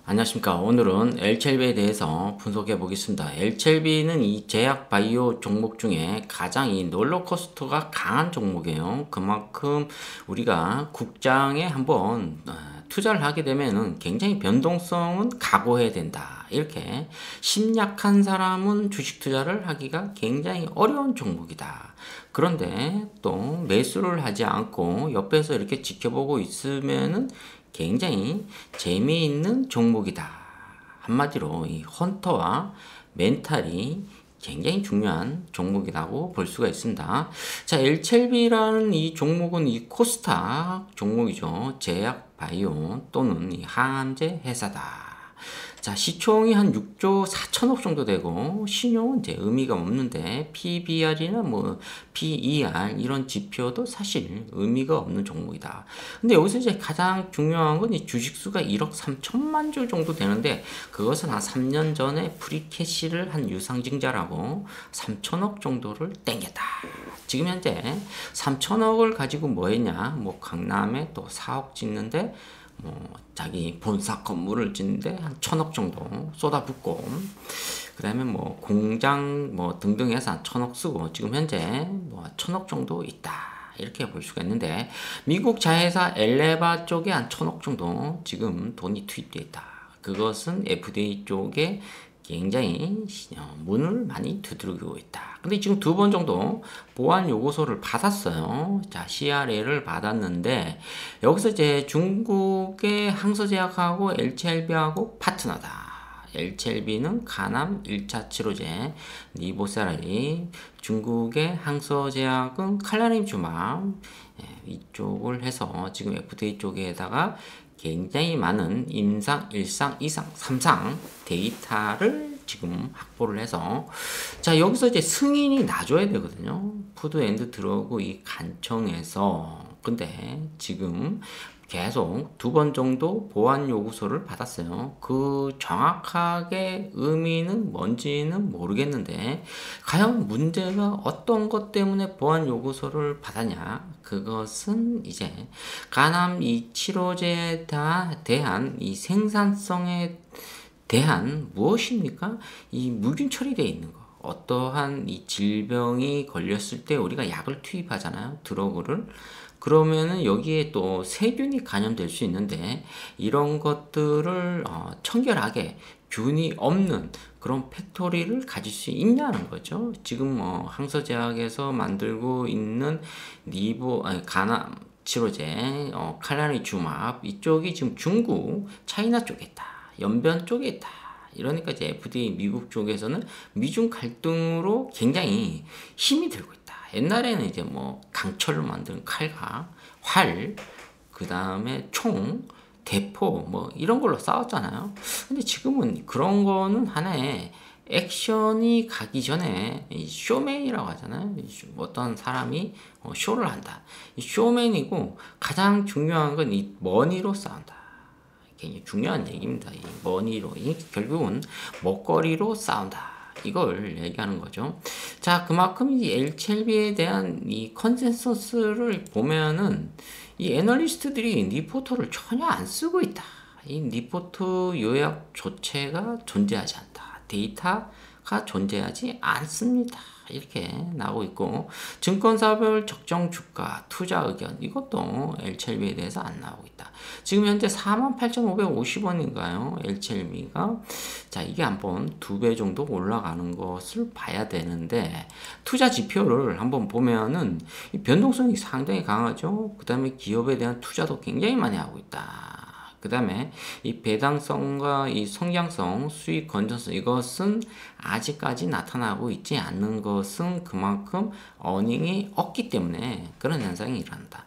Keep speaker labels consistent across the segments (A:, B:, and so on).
A: 안녕하십니까. 오늘은 엘첼비에 대해서 분석해 보겠습니다. 엘첼비는 이 제약 바이오 종목 중에 가장 이 롤러코스터가 강한 종목이에요. 그만큼 우리가 국장에 한번 투자를 하게 되면은 굉장히 변동성은 각오해야 된다. 이렇게 심약한 사람은 주식 투자를 하기가 굉장히 어려운 종목이다. 그런데 또 매수를 하지 않고 옆에서 이렇게 지켜보고 있으면은 굉장히 재미있는 종목이다. 한마디로 이 헌터와 멘탈이 굉장히 중요한 종목이라고 볼 수가 있습니다. 자, 엘첼비라는 이 종목은 이 코스닥 종목이죠. 제약 바이오 또는 이 항암제 회사다. 자, 시총이 한 6조 4천억 정도 되고 신용은 이제 의미가 없는데 PBR이나 뭐 PER 이런 지표도 사실 의미가 없는 종목이다. 근데 여기서 이제 가장 중요한 건 이 주식수가 1억 3천만 주 정도 되는데 그것은 한 3년 전에 프리캐시를 한 유상증자라고 3천억 정도를 땡겼다. 지금 현재 3천억을 가지고 뭐 했냐? 뭐 강남에 또 사옥 짓는데 뭐 자기 본사 건물을 짓는데 한 1,000억 정도 쏟아붓고 그 다음에 뭐 공장 뭐 등등 해서 한 1,000억 쓰고 지금 현재 뭐 1,000억 정도 있다 이렇게 볼 수가 있는데 미국 자회사 엘레바 쪽에 한 1,000억 정도 지금 돈이 투입되어 있다. 그것은 FDA 쪽에 굉장히 문을 많이 두드리고 있다. 근데 지금 2번 정도 보안 요구서를 받았어요. 자, CRA를 받았는데 여기서 이제 중국의 항서제약하고 엘첼비하고 파트너다. 엘첼비는 간암 1차 치료제 니보세라리, 중국의 항서제약은 칼라림주막 이쪽을 해서 지금 FDA 쪽에다가 굉장히 많은 임상, 1상, 2상, 3상 데이터를 지금 확보를 해서 자 여기서 이제 승인이 나줘야 되거든요. 푸드 앤드 드러그 이 간청에서 근데 지금 계속 2번 정도 보안 요구서를 받았어요. 그 정확하게 의미는 뭔지는 모르겠는데 과연 문제가 어떤 것 때문에 보안 요구서를 받았냐? 그것은 이제 간암 이 치료제에 대한 이 생산성에 대한 무엇입니까? 이 무균 처리되어 있는 거. 어떠한 이 질병이 걸렸을 때 우리가 약을 투입하잖아요. 드러그를. 그러면은 여기에 또 세균이 감염될 수 있는데 이런 것들을 청결하게 균이 없는 그런 팩토리를 가질 수 있냐는 거죠. 지금 항서제약에서 만들고 있는 간암 치료제 칼라리주맙 이쪽이 지금 중국, 차이나 쪽에 있다. 연변 쪽에 있다. 이러니까 이제 FDA 미국 쪽에서는 미중 갈등으로 굉장히 힘이 들고 있다. 옛날에는 이제 뭐 강철로 만든 칼과 활, 그 다음에 총, 대포 뭐 이런 걸로 싸웠잖아요. 근데 지금은 그런 거는 하나의 액션이 가기 전에 이 쇼맨이라고 하잖아요. 어떤 사람이 쇼를 한다. 이 쇼맨이고 가장 중요한 건 이 머니로 싸운다. 굉장히 중요한 얘기입니다. 이 머니로 결국은 먹거리로 싸운다. 이걸 얘기하는 거죠. 자, 그만큼 이 엘첼비에 대한 이 컨센서스를 보면은 이 애널리스트들이 리포터를 전혀 안 쓰고 있다. 이 리포트 요약 조체가 존재하지 않다. 데이터가 존재하지 않습니다. 이렇게 나오고 있고 증권사별 적정 주가 투자 의견 이것도 엘첼비에 대해서 안 나오고 있다. 지금 현재 48,550원인가요? 엘첼비가 자 이게 한번 2배 정도 올라가는 것을 봐야 되는데 투자 지표를 한번 보면은 이 변동성이 상당히 강하죠. 그 다음에 기업에 대한 투자도 굉장히 많이 하고 있다. 그 다음에 이 배당성과 이 성장성, 수익 건전성 이것은 아직까지 나타나고 있지 않는 것은 그만큼 어닝이 없기 때문에 그런 현상이 일어난다.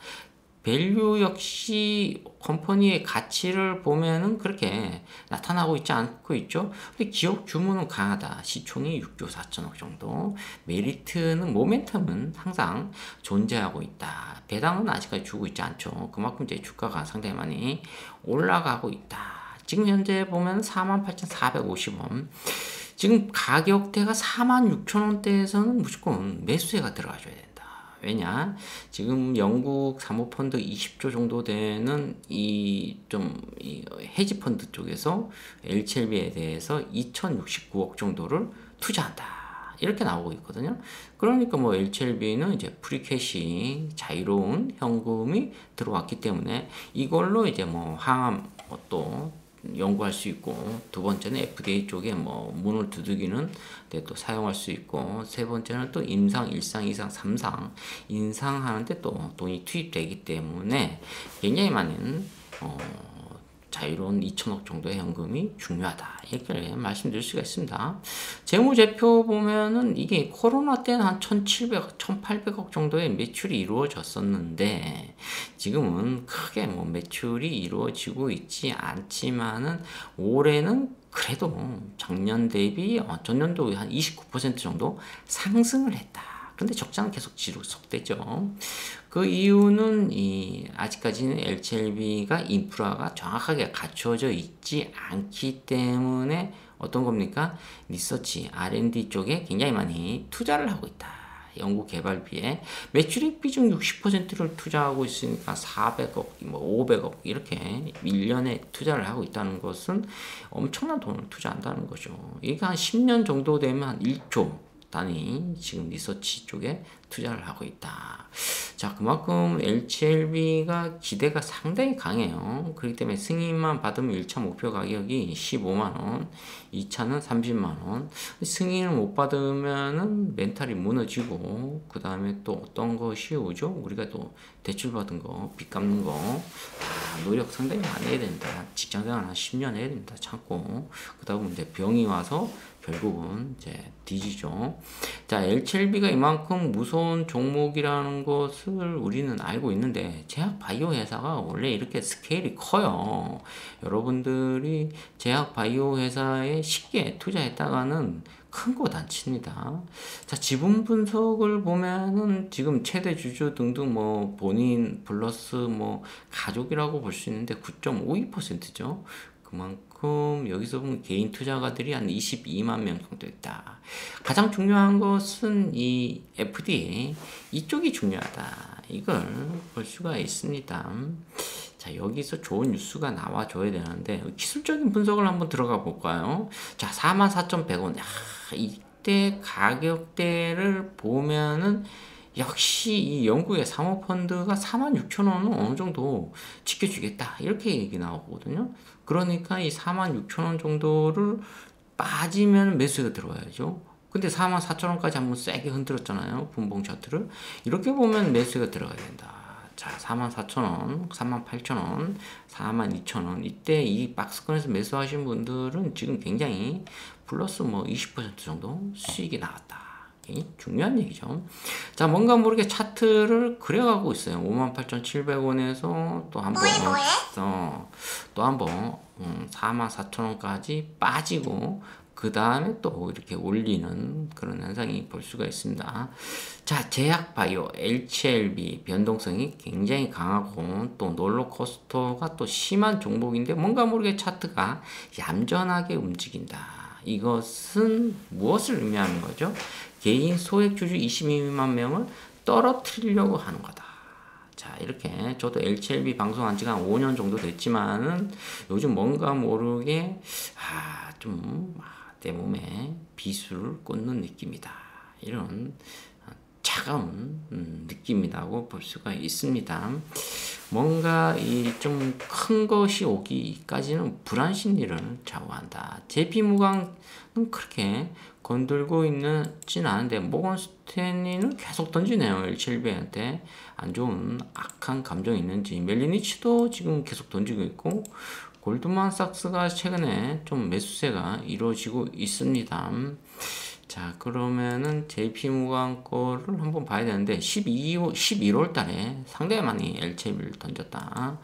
A: 밸류 역시 컴퍼니의 가치를 보면은 그렇게 나타나고 있지 않고 있죠. 근데 기업 규모는 강하다. 시총이 6조 4천억 정도. 메리트는 모멘텀은 항상 존재하고 있다. 배당은 아직까지 주고 있지 않죠. 그만큼 이제 주가가 상당히 많이 올라가고 있다. 지금 현재 보면 48,450원. 지금 가격대가 46,000원대에서는 무조건 매수세가 들어가줘야 된다. 왜냐? 지금 영국 사모펀드 20조 정도 되는 이 헤지 펀드 쪽에서 HLB에 대해서 2069억 정도를 투자한다. 이렇게 나오고 있거든요. 그러니까 뭐 HLB는 이제 프리캐시 자유로운 현금이 들어왔기 때문에 이걸로 이제 뭐 항암 또 연구할 수 있고, 두 번째는 FDA 쪽에 뭐 문을 두들기는 데 또 사용할 수 있고, 세 번째는 또 임상, 1상, 2상, 3상 인상하는데 또 돈이 투입되기 때문에 굉장히 많은 자유로운 2천억 정도의 현금이 중요하다, 이렇게 말씀드릴 수가 있습니다. 재무제표 보면은 이게 코로나 때는 한 1,700억, 1,800억 정도의 매출이 이루어졌었는데 지금은 크게 뭐 매출이 이루어지고 있지 않지만은 올해는 그래도 작년 대비 전년도에 한 29% 정도 상승을 했다. 근데 적자는 계속 지속되죠. 그 이유는 아직까지는 HLB가 인프라가 정확하게 갖춰져 있지 않기 때문에 어떤 겁니까? 리서치, R&D 쪽에 굉장히 많이 투자를 하고 있다. 연구 개발비에 매출액 비중 60%를 투자하고 있으니까 400억, 뭐 500억 이렇게 1년에 투자를 하고 있다는 것은 엄청난 돈을 투자한다는 거죠. 이게 한 10년 정도 되면 한 1조 단위 지금 리서치 쪽에 투자를 하고 있다. 자, 그만큼 HLB가 기대가 상당히 강해요. 그렇기 때문에 승인만 받으면 1차 목표 가격이 15만원, 2차는 30만원. 승인을 못 받으면은 멘탈이 무너지고, 그 다음에 또 어떤 것이 오죠? 우리가 또 대출 받은 거, 빚 갚는 거, 노력 상당히 많이 해야 된다. 직장생활 한 10년 해야 된다. 참고. 그 다음에 이제 병이 와서 결국은 이제 뒤지죠. 자, HLB가 이만큼 무서운 종목이라는 것을 우리는 알고 있는데, 제약 바이오 회사가 원래 이렇게 스케일이 커요. 여러분들이 제약 바이오 회사에 쉽게 투자했다가는 큰 곳 안 칩니다. 자, 지분 분석을 보면은 지금 최대 주주 등등 뭐 본인 플러스 뭐 가족이라고 볼 수 있는데 9.52%죠. 그만큼 여기서 보면 개인 투자가들이 한 22만 명 정도 있다. 가장 중요한 것은 이 FDA 이쪽이 중요하다. 이걸 볼 수가 있습니다. 자, 여기서 좋은 뉴스가 나와줘야 되는데 기술적인 분석을 한번 들어가 볼까요? 자, 44,100원. 이때 가격대를 보면은 역시 이 영국의 사모펀드가 46,000원은 어느 정도 지켜주겠다, 이렇게 얘기 나오거든요. 그러니까 이 46,000원 정도를 빠지면 매수가 들어와야죠. 근데 44,000원까지 한번 세게 흔들었잖아요, 분봉 차트를. 이렇게 보면 매수가 들어가야 된다. 자, 44,000원, 38,000원, 42,000원. 이때 이 박스권에서 매수하신 분들은 지금 굉장히 플러스 뭐 20% 정도 수익이 나왔다. 중요한 얘기죠. 자, 뭔가 모르게 차트를 그려가고 있어요. 58,700원에서 또 한번 또 한번 44,000원까지 빠지고, 그 다음에 또 이렇게 올리는 그런 현상이 볼 수가 있습니다. 자, 제약바이오 HLB 변동성이 굉장히 강하고 또 롤러코스터가 또 심한 종목인데 뭔가 모르게 차트가 얌전하게 움직인다. 이것은 무엇을 의미하는 거죠? 개인 소액주주 22만 명을 떨어뜨리려고 하는 거다. 자, 이렇게 저도 HLB 방송한 지가 한 5년 정도 됐지만은 요즘 뭔가 모르게 내 몸에 비수를 꽂는 느낌이다. 이런 차가운 느낌이라고 볼 수가 있습니다. 뭔가 이 좀 큰 것이 오기까지는 불안 심리를 좌우한다. JP모간은 그렇게 건들고 있진 않은데 모건 스탠리는 계속 던지네요. HLB한테 안 좋은 악한 감정이 있는지. 멜리니치도 지금 계속 던지고 있고, 골드만삭스가 최근에 좀 매수세가 이루어지고 있습니다. 자, 그러면은 JP모간 거를 한번 봐야 되는데 11월 달에 상당히 많이 HLB를 던졌다.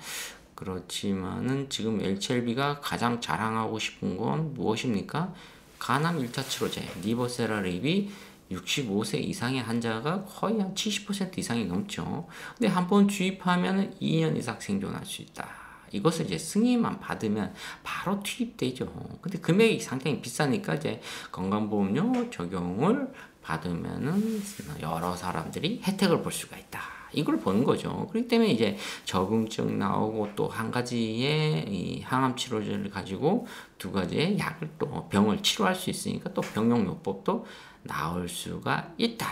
A: 그렇지만은 지금 HLB가 가장 자랑하고 싶은 건 무엇입니까? 간암 1차 치료제 리버세라립이 65세 이상의 환자가 거의 한 70% 이상이 넘죠. 근데 한번 주입하면 2년 이상 생존할 수 있다. 이것을 이제 승인만 받으면 바로 투입되죠. 근데 금액이 상당히 비싸니까 이제 건강보험료 적용을 받으면은 여러 사람들이 혜택을 볼 수가 있다. 이걸 보는 거죠. 그렇기 때문에 이제 적응증 나오고 또 한 가지의 이 항암 치료제를 가지고 두 가지의 약을 또 병을 치료할 수 있으니까 또 병용요법도 나올 수가 있다.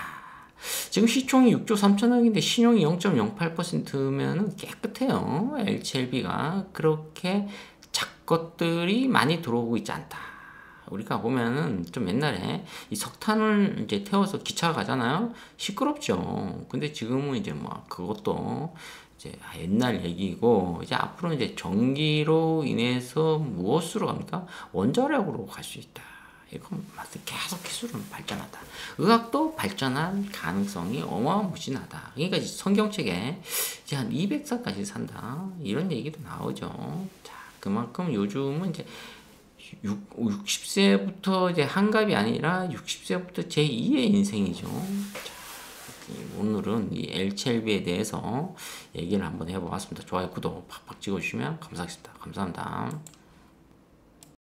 A: 지금 시총이 6조 3천억인데 신용이 0.08%면은 깨끗해요. LCLB가 그렇게 작것들이 많이 들어오고 있지 않다. 우리가 보면은 좀 옛날에 이 석탄을 이제 태워서 기차 가잖아요. 시끄럽죠. 근데 지금은 이제 뭐 그것도 이제 옛날 얘기고 이제 앞으로 이제 전기로 인해서 무엇으로 갑니까? 원자력으로 갈 수 있다. 이건 계속 기술은 발전하다. 의학도 발전할 가능성이 어마무진하다. 그러니까 성경책에 이제 한 200살까지 산다. 이런 얘기도 나오죠. 자, 그만큼 요즘은 이제 60세부터 이제 한갑이 아니라 60세부터 제2의 인생이죠. 자, 오늘은 이 LCLB에 대해서 얘기를 한번 해보았습니다. 좋아요, 구독 팍팍 찍어주시면 감사하겠습니다. 감사합니다.